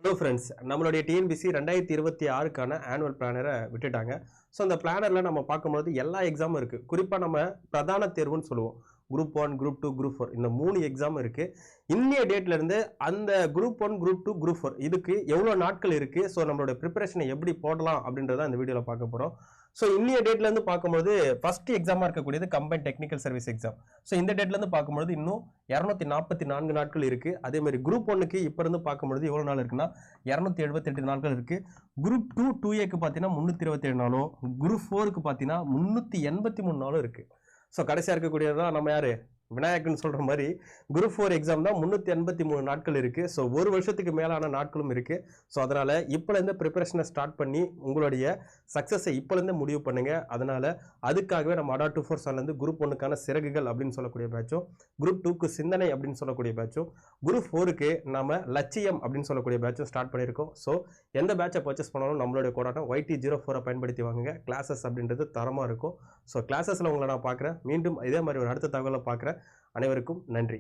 Hello friends, நம்மளுடைய TNPSC 2026க்கான annual பிளானரை விட்டுட்டாங்க. So அந்த பிளானரில் நம்ம பார்க்கும்போது எல்லா எக்ஸாமும் இருக்குது. குறிப்பாக நம்ம பிரதான தேர்வுன்னு சொல்லுவோம். குரூப் 1, குரூப் 2, குரூப் 4 இந்த 3 எக்ஸாம் இருக்குது. இன்னைய டேட்லேருந்து அந்த குரூப் 1, குரூப் 2, குரூப் 4 இதுக்கு எவ்வளோ நாட்கள் இருக்குது, ஸோ நம்மளோட ப்ரிப்பரேஷனை எப்படி போடலாம் அப்படின்றத இந்த வீடியோவில் பார்க்க போகிறோம். ஸோ இன்னைய டேட்லேருந்து பார்க்கும்போது ஃபர்ஸ்ட் எக்ஸாமாக இருக்கக்கூடியது combined technical service exam. So இந்த டேட்லேருந்து பார்க்கும்போது இன்னும் 244 நாட்கள் இருக்குது. அதே மாதிரி குரூப் 1க்கு இப்போ இருந்து பார்க்கும்போது எவ்வளோ நாள் இருக்குன்னா 278 நாட்கள் இருக்குது. குரூப் 2 2ஏக்கு பார்த்தீங்கன்னா 327 நாளும், குரூப் 4க்கு பார்த்தீங்கன்னா 383 நாளும் இருக்குது. ஸோ கடைசியாக இருக்கக்கூடியதான் நம்ம யார் விநாயகன் சொல்கிற மாதிரி குரூப் 4 எக்ஸாம் தான் 383 நாட்கள் இருக்குது. ஸோ ஒரு வருஷத்துக்கு மேலான நாட்களும் இருக்குது. ஸோ அதனால் இப்போலேருந்து ப்ரிப்பரேஷனை ஸ்டார்ட் பண்ணி உங்களுடைய சக்ஸஸை இப்போலேருந்து முடிவு பண்ணுங்கள். அதனால் அதுக்காகவே நம்ம அடா 247லேருந்து குரூப் 1க்கான சிறகுகள் அப்படின்னு சொல்லக்கூடிய பேட்சும், குரூப் 2க்கு சிந்தனை அப்படின்னு சொல்லக்கூடிய பேட்சும், குரூப் 4க்கு நம்ம லட்சியம் அப்படின்னு சொல்லக்கூடிய பேட்சும் ஸ்டார்ட் பண்ணியிருக்கோம். ஸோ எந்த பேட்சை பர்ச்சேஸ் பண்ணாலும் நம்மளுடைய கோடாட்டம் YT04 பயன்படுத்தி வாங்குங்க. கிளாஸஸ் அப்படின்றது தரமாக இருக்கும். ஸோ கிளாஸஸில் உங்களை நான் பார்க்குறேன். மீண்டும் இதே மாதிரி ஒரு அடுத்த தகவலை பார்க்குறேன். அனைவருக்கும் நன்றி.